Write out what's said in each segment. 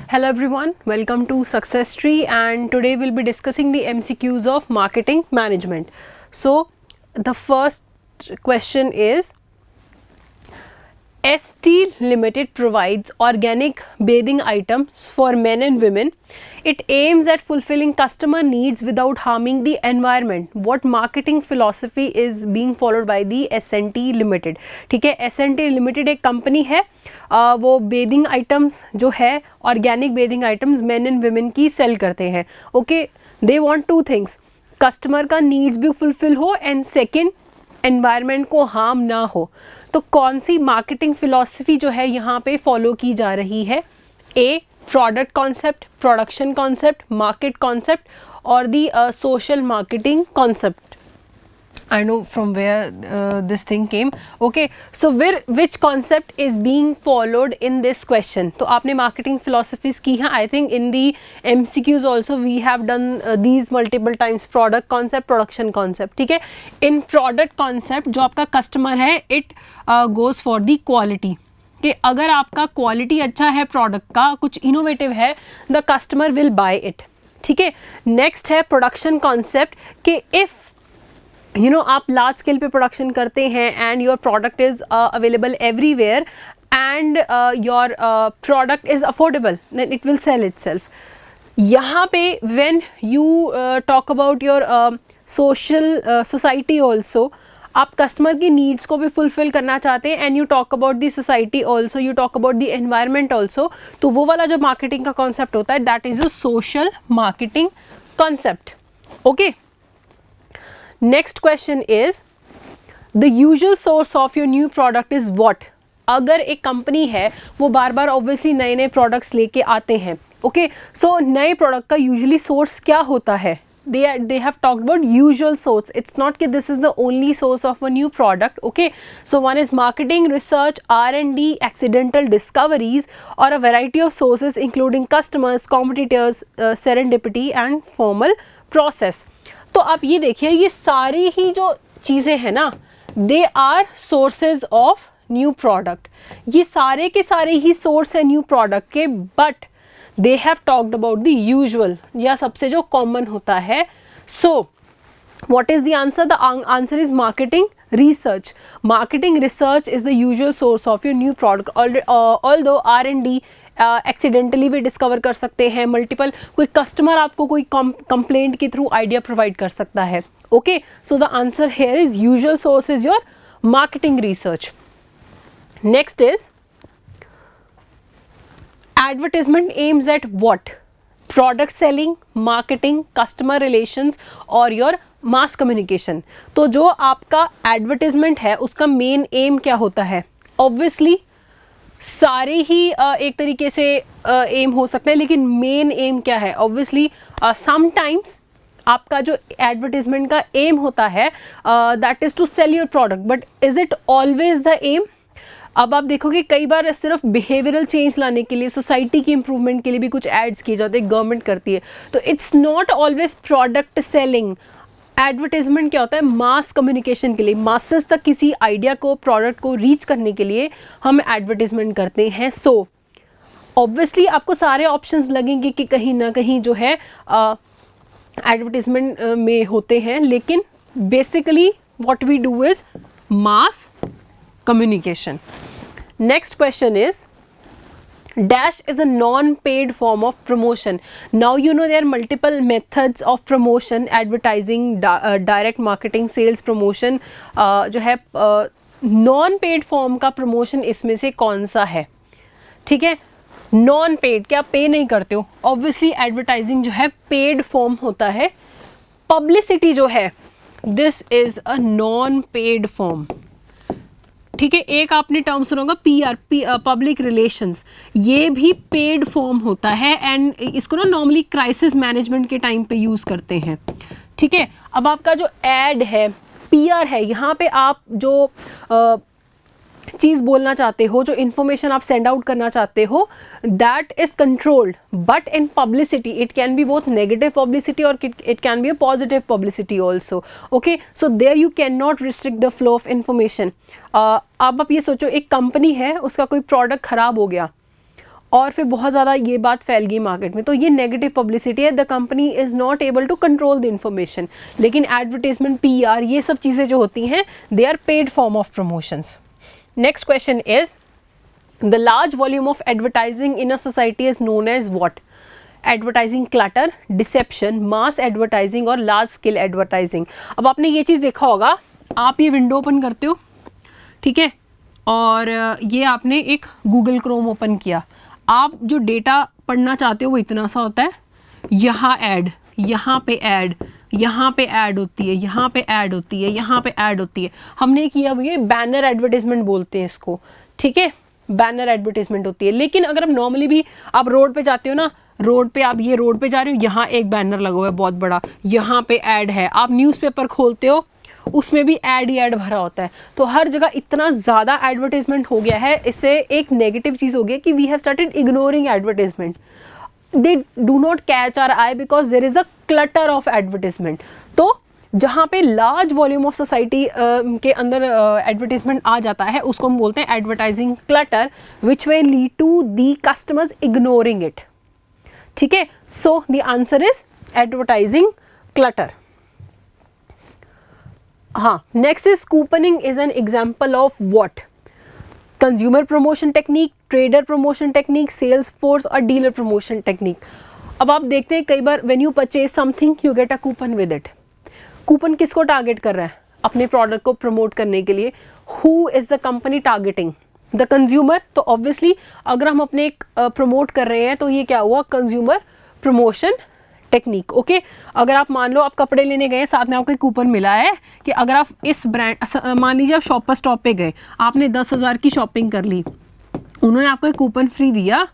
Hello everyone, welcome to Success Tree, and today we'll be discussing the MCQs of marketing management. So the first question is, ST Limited provides organic bathing items for men and women. It aims at fulfilling customer needs without harming the environment. What marketing philosophy is being followed by the S&T Limited? ठीक है, S&T Limited एक company है, वो bathing items जो है, organic bathing items main and women की cell करते हैं. Okay, they want two things, customer का नीड्स भी फुलफिल हो एंड सेकेंड एनवायरनमेंट को हार्म ना हो. तो कौन सी मार्केटिंग फिलॉसफी जो है यहाँ पे फॉलो की जा रही है? ए, product concept, production concept, market concept और the social marketing concept. I know from where this thing came. Okay, so which concept is being followed in this question? तो आपने marketing philosophies की हैं. I think in the MCQs also we have done these multiple times. Product concept, production concept. ठीक है, in product concept जो आपका customer है, it goes for the quality. कि अगर आपका क्वालिटी अच्छा है, प्रोडक्ट का कुछ इनोवेटिव है, the customer will buy it. ठीक है, नेक्स्ट है प्रोडक्शन कॉन्सेप्ट कि इफ़ आप लार्ज स्केल पे प्रोडक्शन करते हैं and your product is available everywhere and your product is affordable, then it will sell itself. यहाँ पे when you talk about your social society also, आप customer की needs को भी फुलफिल करना चाहते हैं and you talk about the society also, you talk about the environment also, तो वो वाला जो मार्केटिंग का कॉन्सेप्ट होता है, that is a social marketing concept. Okay, next question is, the usual source of your new product is what? अगर एक company है वो बार बार ऑब्वियसली नए नए प्रोडक्ट्स लेके आते हैं. ओके, सो नए प्रोडक्ट का यूजुअली सोर्स क्या होता है? they have talked about usual source. It's not that this is the only source of a new product. Okay, so one is marketing, research, R&D, accidental discoveries, or a variety of sources including customers, competitors, serendipity and formal process. तो आप ये देखिए, ये सारी ही जो चीज़ें हैं ना, they are sources of new product. ये सारे के सारे ही सोर्स है न्यू प्रोडक्ट के, but they have talked about the usual, या सबसे जो कॉमन होता है. So what is the answer? The answer is marketing research. Marketing research is the usual source of your new product. Although R&D accidentally भी discover कर सकते हैं, multiple, कोई कस्टमर आपको कोई कंप्लेंट के थ्रू आइडिया प्रोवाइड कर सकता है. Okay, so the answer here is usual source is your marketing research. Next is, advertisement aims at what? Product selling, marketing, customer relations और योर मास कम्युनिकेशन. तो जो आपका एडवर्टाइजमेंट है उसका मेन एम क्या होता है? ऑब्वियसली सारे ही एक तरीके से एम हो सकते हैं, लेकिन मेन एम क्या है? ऑब्वियसली समटाइम्स आपका जो एडवर्टाइजमेंट का एम होता है that is to sell your product, but is it always the aim? अब आप देखोगे कई बार सिर्फ बिहेवियरल चेंज लाने के लिए, सोसाइटी की इंप्रूवमेंट के लिए भी कुछ एड्स किए जाते हैं, गवर्नमेंट करती है. तो it's not always product selling. Advertisement क्या होता है? मास कम्युनिकेशन के लिए, मासेस तक किसी आइडिया को, प्रोडक्ट को रीच करने के लिए हम एडवर्टाइजमेंट करते हैं. सो ऑब्वियसली आपको सारे ऑप्शंस लगेंगे कि कहीं ना कहीं जो है एडवर्टाइजमेंट में होते हैं, लेकिन basically what we do is mass communication. Next question is, dash is a non-paid form of promotion. Now you know there are multiple methods of promotion, advertising, direct marketing, sales promotion. जो है non-paid form का promotion इसमें से कौन सा है? ठीक है, non-paid, क्या पे नहीं करते हो? Obviously advertising जो है paid form होता है. Publicity जो है, this is a non-paid form. ठीक है, एक आपने टर्म सुना होगा PR, पब्लिक रिलेशंस, ये भी पेड फॉर्म होता है एंड इसको ना नॉर्मली क्राइसिस मैनेजमेंट के टाइम पे यूज़ करते हैं. ठीक है, अब आपका जो एड है, PR है, यहाँ पे आप जो चीज़ बोलना चाहते हो, जो इन्फॉर्मेशन आप सेंड आउट करना चाहते हो, that is controlled. But in publicity it can be both negative publicity और it can be a positive publicity also. Okay, so there you can not restrict the flow of information. अब आप ये सोचो, एक company है, उसका कोई product ख़राब हो गया और फिर बहुत ज़्यादा ये बात फैल गई मार्केट में, तो ये नेगेटिव पब्लिसिटी है। The company is not able to control the information. लेकिन एडवर्टीजमेंट, PR, ये सब चीज़ें जो होती हैं, they are paid form of promotions. Next question is the large volume of advertising in a society is known as what? Advertising clutter, deception, mass advertising और large scale advertising. अब आपने ये चीज़ देखा होगा, आप ये विंडो ओपन करते हो, ठीक है, और ये आपने एक गूगल क्रोम ओपन किया, आप जो डेटा पढ़ना चाहते हो वो इतना सा होता है, यहाँ ऐड, यहाँ पे ऐड, यहाँ पे ऐड होती है, यहाँ पे ऐड होती है, यहाँ पे ऐड होती है। हमने किया हुआ ये बैनर एडवर्टाइजमेंट बोलते हैं इसको, ठीक है, बैनर एडवर्टाइजमेंट होती है। लेकिन अगर आप नॉर्मली भी आप रोड पे जाते हो ना, रोड पे आप ये रोड पे जा रहे हो, यहाँ एक बैनर लगा हुआ है बहुत बड़ा, यहाँ पे ऐड है। आप न्यूज़पेपर खोलते हो, उसमें भी ऐड ही ऐड भरा होता है। तो हर जगह इतना ज़्यादा एडवर्टाइजमेंट हो गया है, इससे एक नेगेटिव चीज़ हो गई कि we have started ignoring advertisement. They do not catch our eye because there is a clutter of advertisement. तो जहाँ पे लार्ज वॉल्यूम ऑफ सोसाइटी के अंदर एडवर्टाइजमेंट आ जाता है, उसको हम बोलते हैं advertising clutter, which way lead to the customers ignoring it. ठीक है, so the answer is advertising clutter. हाँ, next is couponing is an example of what? Consumer promotion technique, trader promotion technique, sales force और dealer promotion technique. अब आप देखते हैं कई बार when you purchase something you get a coupon with it. Coupon किसको target कर रहा है? अपने प्रोडक्ट को प्रमोट करने के लिए। Who is the company targeting? The consumer. तो ऑब्वियसली अगर हम अपने प्रमोट कर रहे हैं तो ये क्या हुआ? Consumer promotion technique. ओके, अगर आप मान लो आप कपड़े लेने गए, साथ में आपको एक कूपन मिला है कि अगर आप इस ब्रांड, मान लीजिए आप शॉपर स्टॉप पे गए, आपने 10,000 की शॉपिंग कर ली, उन्होंने आपको एक कूपन फ्री दिया,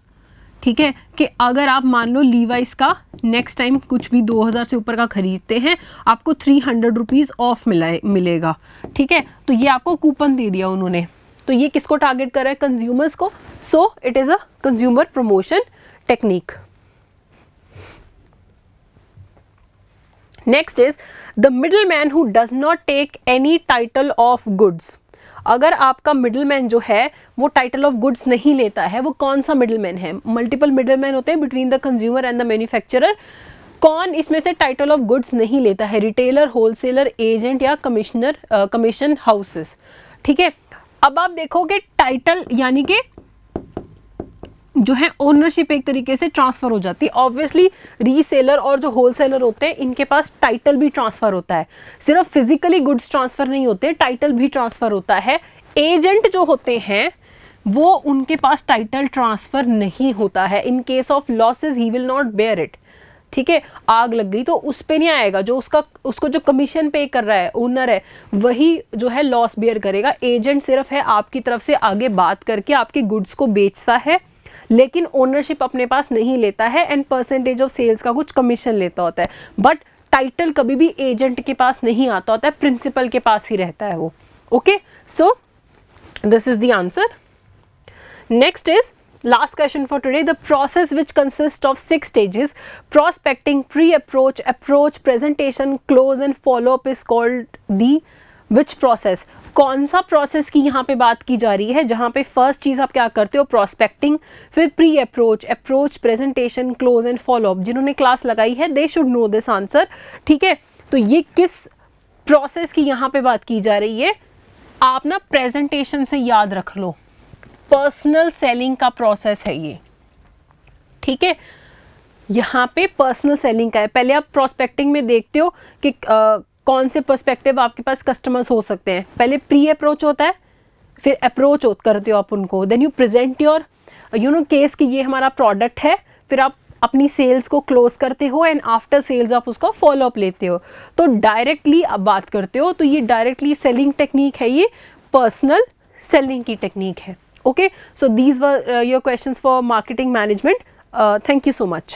ठीक है, कि अगर आप मान लो लीवाइस का नेक्स्ट टाइम कुछ भी 2,000 से ऊपर का खरीदते हैं, आपको 300 रुपीज़ ऑफ मिलेगा। ठीक है, तो ये आपको कूपन दे दिया उन्होंने। तो ये किसको टारगेट कर रहा है? कंज्यूमर्स को। So it is a consumer promotion technique. Next is the middle man who does not take any title of goods. अगर आपका मिडल मैन जो है वो टाइटल ऑफ गुड्स नहीं लेता है, वो कौन सा मिडल मैन है? मल्टीपल मिडल मैन होते हैं between the consumer and the manufacturer. कौन इसमें से टाइटल ऑफ गुड्स नहीं लेता है? रिटेलर, होलसेलर, एजेंट या कमीशन हाउसेस। ठीक है, अब आप देखोगे टाइटल यानी कि जो है ओनरशिप एक तरीके से ट्रांसफर हो जाती है। ऑब्वियसली रीसेलर और जो होलसेलर होते हैं इनके पास टाइटल भी ट्रांसफर होता है, सिर्फ फिजिकली गुड्स ट्रांसफर नहीं होते, टाइटल भी ट्रांसफर होता है। एजेंट जो होते हैं वो उनके पास टाइटल ट्रांसफर नहीं होता है। In case of losses he will not bear it. ठीक है, आग लग गई तो उस पे नहीं आएगा, जो उसको जो कमीशन पे कर रहा है ओनर है वही जो है लॉस बेयर करेगा। एजेंट सिर्फ है आपकी तरफ से आगे बात करके आपके गुड्स को बेचता है, लेकिन ओनरशिप अपने पास नहीं लेता है एंड परसेंटेज ऑफ सेल्स का कुछ कमीशन लेता होता है। बट टाइटल कभी भी एजेंट के पास नहीं आता होता है, प्रिंसिपल के पास ही रहता है वो। Okay, so this is the answer. Next is last question for today. The process which consists of 6 stages: prospecting, pre-approach, approach, presentation, close and follow-up is called the which process? कौन सा process की यहाँ पे बात की जा रही है? जहाँ पे फर्स्ट चीज़ आप क्या करते हो? प्रोस्पेक्टिंग, फिर pre approach, approach, presentation, close and follow up. जिन्होंने क्लास लगाई है they should know this answer. ठीक है, तो ये किस प्रोसेस की यहाँ पे बात की जा रही है? आप ना प्रेजेंटेशन से याद रख लो, पर्सनल सेलिंग का प्रोसेस है ये। ठीक है, यहाँ पे पर्सनल सेलिंग का है। पहले आप प्रोस्पेक्टिंग में देखते हो कि कौन से पर्सपेक्टिव आपके पास कस्टमर्स हो सकते हैं। पहले प्री अप्रोच होता है, फिर अप्रोच करते हो आप उनको, then you present your case कि ये हमारा प्रोडक्ट है, फिर आप अपनी सेल्स को क्लोज करते हो एंड आफ्टर सेल्स आप उसका फॉलो अप लेते हो। तो डायरेक्टली आप बात करते हो, तो ये डायरेक्टली सेलिंग टेक्निक है, ये पर्सनल सेलिंग की टेक्निक है। Okay, so these were your questions for marketing management. Thank you so much.